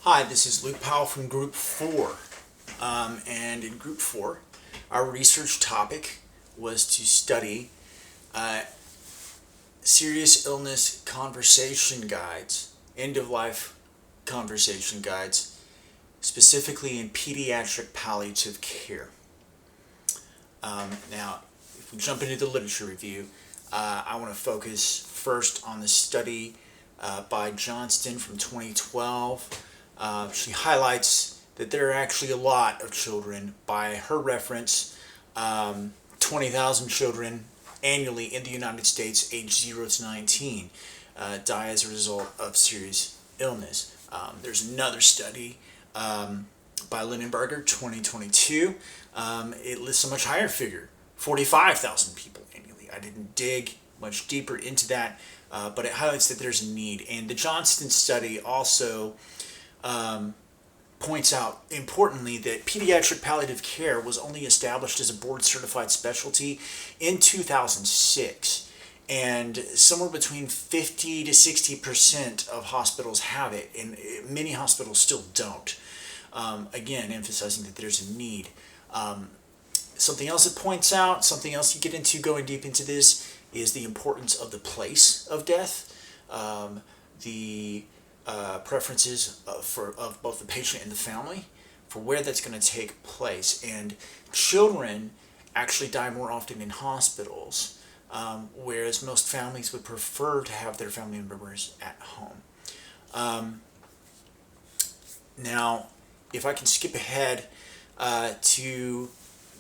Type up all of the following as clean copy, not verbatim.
Hi, this is Luke Powell from Group 4. And in Group 4, our research topic was to study serious illness conversation guides, end-of-life conversation guides, specifically in pediatric palliative care. Now, if we jump into the literature review, I want to focus first on the study by Johnston from 2012. She highlights that there are actually a lot of children, by her reference, 20,000 children annually in the United States aged 0 to 19 die as a result of serious illness. There's another study by Lindenberger, 2022. It lists a much higher figure, 45,000 people annually. I didn't dig much deeper into that, but it highlights that there's a need. And the Johnston study also points out, importantly, that pediatric palliative care was only established as a board-certified specialty in 2006. And somewhere between 50 to 60% of hospitals have it, and many hospitals still don't. Again, emphasizing that there's a need. Something else it points out, something else you get into going deep into this, is the importance of the place of death, the preferences of both the patient and the family for where that's going to take place. And children actually die more often in hospitals, whereas most families would prefer to have their family members at home. Now, if I can skip ahead to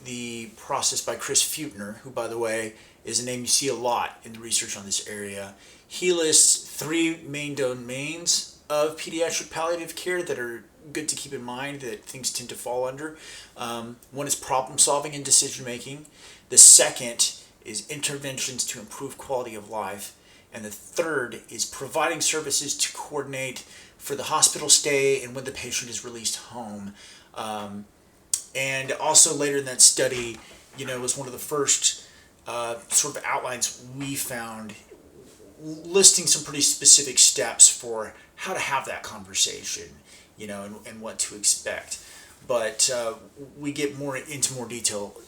the process by Chris Feutner, who, by the way, is a name you see a lot in the research on this area. He lists three main domains of pediatric palliative care that are good to keep in mind, that things tend to fall under. One is problem solving and decision making. The second is interventions to improve quality of life. And the third is providing services to coordinate for the hospital stay and when the patient is released home. And also later in that study, was one of the first sort of outlines we found, listing some pretty specific steps for how to have that conversation, and what to expect. But we get into more detail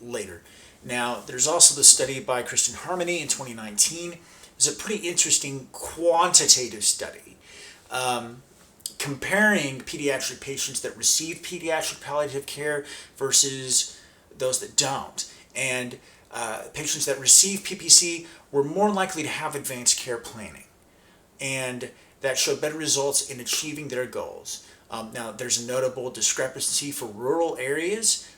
later. Now, there's also the study by Kristen Harmony in 2019. It's a pretty interesting quantitative study comparing pediatric patients that receive pediatric palliative care versus those that don't. And patients that receive PPC were more likely to have advanced care planning, and that showed better results in achieving their goals. Now, there's a notable discrepancy for rural areas.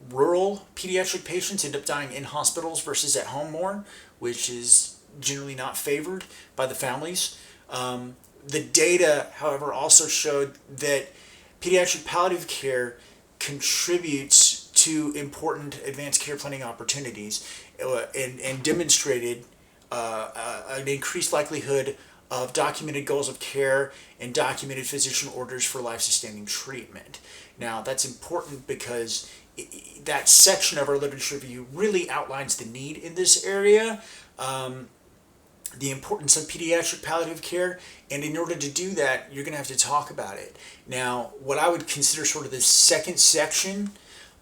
Rural pediatric patients end up dying in hospitals versus at home more, which is generally not favored by the families. The data, however, also showed that pediatric palliative care contributes to important advanced care planning opportunities, and demonstrated an increased likelihood of documented goals of care and documented physician orders for life-sustaining treatment. Now, that's important because that section of our literature review really outlines the need in this area, the importance of pediatric palliative care, and in order to do that, you're going to have to talk about it. Now, what I would consider sort of the second section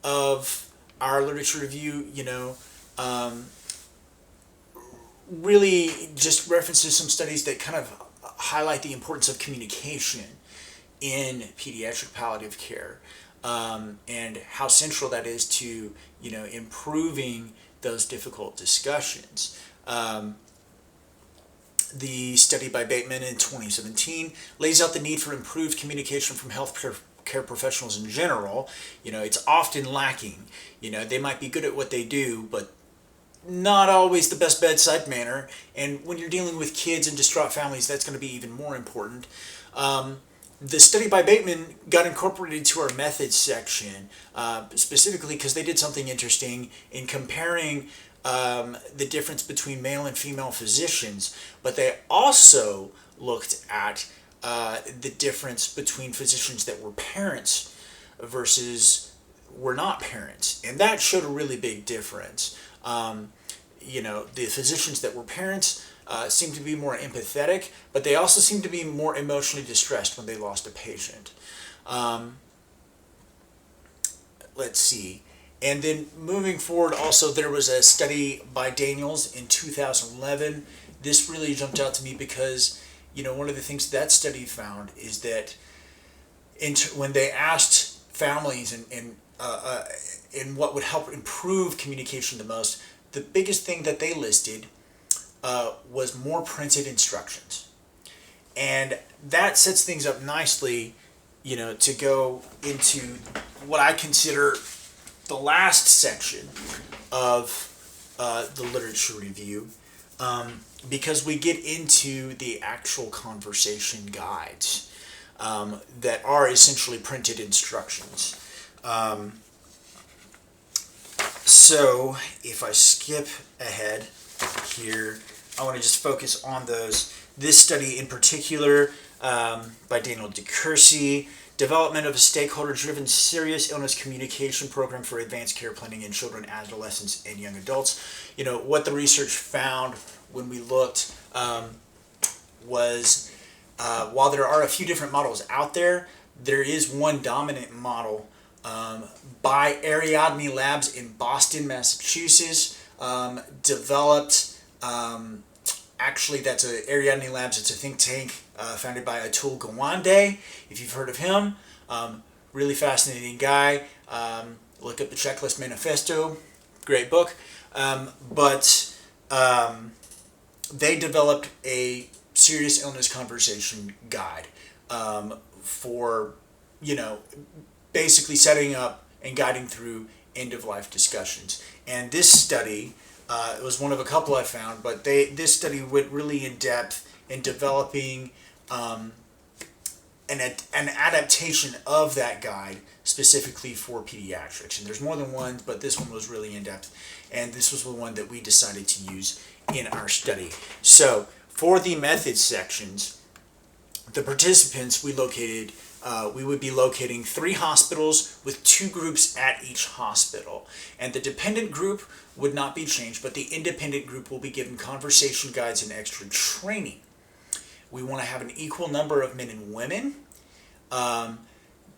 of our literature review, really just references some studies that kind of highlight the importance of communication in pediatric palliative care, and how central that is to, improving those difficult discussions. The study by Bateman in 2017 lays out the need for improved communication from healthcare professionals in general. It's often lacking. They might be good at what they do, but not always the best bedside manner. And when you're dealing with kids and distraught families, that's going to be even more important. The study by Bateman got incorporated to our methods section, specifically because they did something interesting in comparing the difference between male and female physicians, but they also looked at the difference between physicians that were parents versus were not parents, and that showed a really big difference. The physicians that were parents seemed to be more empathetic, but they also seemed to be more emotionally distressed when they lost a patient. Let's see. And then moving forward, also there was a study by Daniels in 2011. This really jumped out to me because, one of the things that study found is that when they asked families and what would help improve communication the most, the biggest thing that they listed was more printed instructions. And that sets things up nicely, to go into what I consider the last section of the literature review, because we get into the actual conversation guides that are essentially printed instructions. So if I skip ahead here, I want to just focus on those. This study in particular, by Daniel DeCursey, development of a stakeholder-driven serious illness communication program for advanced care planning in children, adolescents, and young adults. What the research found when we looked was while there are a few different models out there, there is one dominant model by Ariadne Labs in Boston, Massachusetts, developed. Actually, that's Ariadne Labs. It's a think tank founded by Atul Gawande. If you've heard of him, really fascinating guy. Look up the Checklist Manifesto. Great book. But they developed a serious illness conversation guide for, basically setting up and guiding through end-of-life discussions. And this study, it was one of a couple I found, but this study went really in depth in developing an adaptation of that guide specifically for pediatrics. And there's more than one, but this one was really in depth. And this was the one that we decided to use in our study. So for the methods sections, the participants we would be locating 3 hospitals with 2 groups at each hospital. And the dependent group would not be changed, but the independent group will be given conversation guides and extra training. We want to have an equal number of men and women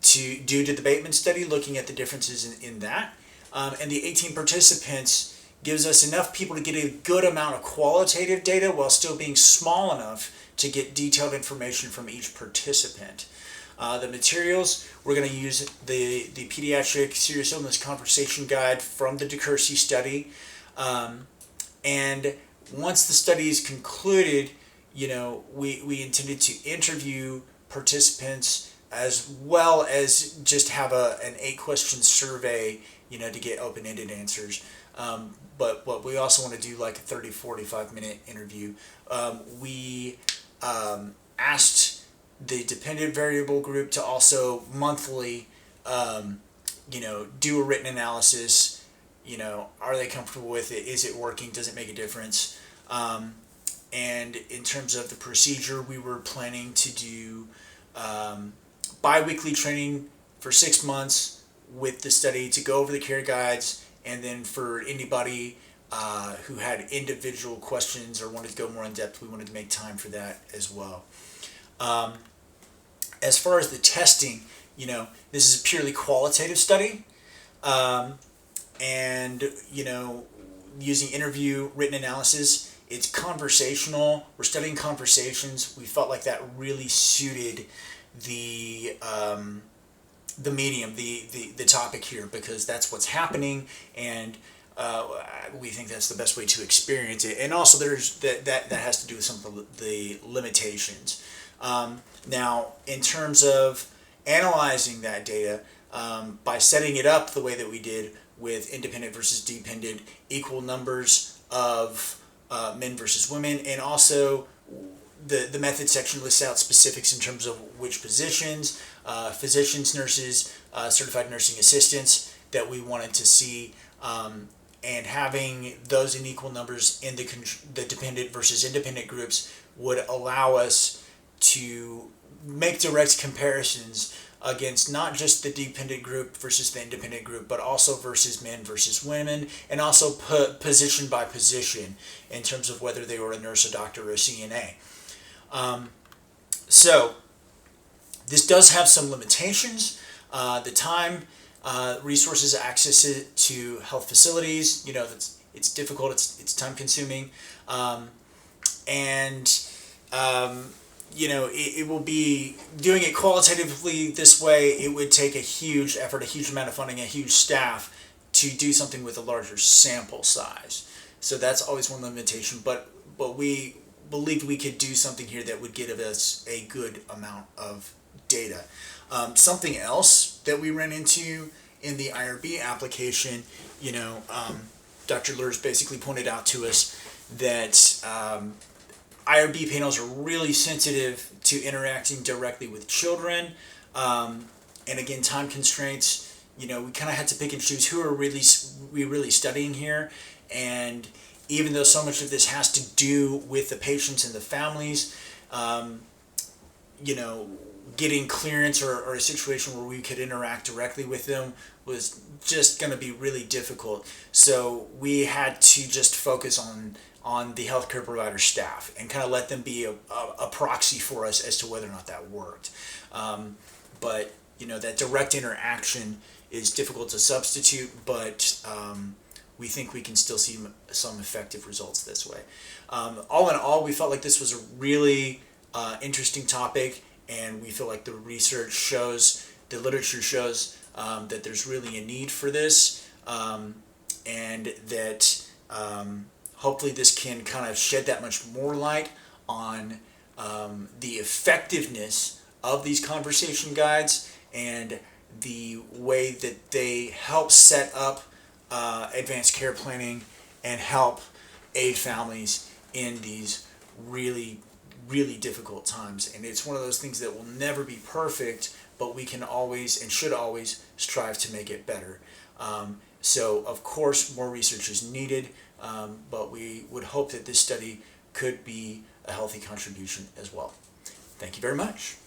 due to the Bateman study, looking at the differences in that. And the 18 participants gives us enough people to get a good amount of qualitative data while still being small enough to get detailed information from each participant. The materials, we're going to use the Pediatric Serious Illness Conversation Guide from the DeCursey study. And once the study is concluded, we intended to interview participants as well as just have an 8-question survey, to get open-ended answers. But what we also want to do like a 30, 45-minute interview. We asked the dependent variable group to also monthly, do a written analysis. Are they comfortable with it? Is it working? Does it make a difference? And in terms of the procedure, we were planning to do bi-weekly training for 6 months with the study to go over the care guides, and then for anybody who had individual questions or wanted to go more in depth, we wanted to make time for that as well. As far as the testing, this is a purely qualitative study, and using interview, written analysis. It's conversational. We're studying conversations. We felt like that really suited the medium, the topic here, because that's what's happening, and we think that's the best way to experience it. And also, there's that has to do with some of the limitations. Now, in terms of analyzing that data, by setting it up the way that we did with independent versus dependent, equal numbers of men versus women, and also the method section lists out specifics in terms of which positions, physicians, nurses, certified nursing assistants that we wanted to see, and having those in equal numbers in the dependent versus independent groups would allow us to make direct comparisons against not just the dependent group versus the independent group, but also versus men versus women, and also position by position in terms of whether they were a nurse, a doctor, or a CNA. So this does have some limitations. The time, resources, access to health facilities, it's difficult, it's time consuming, it will be doing it qualitatively this way. It would take a huge effort, a huge amount of funding, a huge staff to do something with a larger sample size. So that's always one limitation. But we believed we could do something here that would give us a good amount of data. Something else that we ran into in the IRB application, Dr. Lurs basically pointed out to us that IRB panels are really sensitive to interacting directly with children, and again, time constraints. We kind of had to pick and choose who are we really studying here, and even though so much of this has to do with the patients and the families, getting clearance or a situation where we could interact directly with them was just going to be really difficult. So we had to just focus on the healthcare provider staff and kind of let them be a proxy for us as to whether or not that worked. But that direct interaction is difficult to substitute, but we think we can still see some effective results this way. All in all, we felt like this was a really interesting topic, and we feel like the research shows, the literature shows that there's really a need for this, and that hopefully this can kind of shed that much more light on the effectiveness of these conversation guides and the way that they help set up advanced care planning and help aid families in these really, really difficult times. And it's one of those things that will never be perfect, but we can always and should always strive to make it better. So of course more research is needed, but we would hope that this study could be a healthy contribution as well. Thank you very much.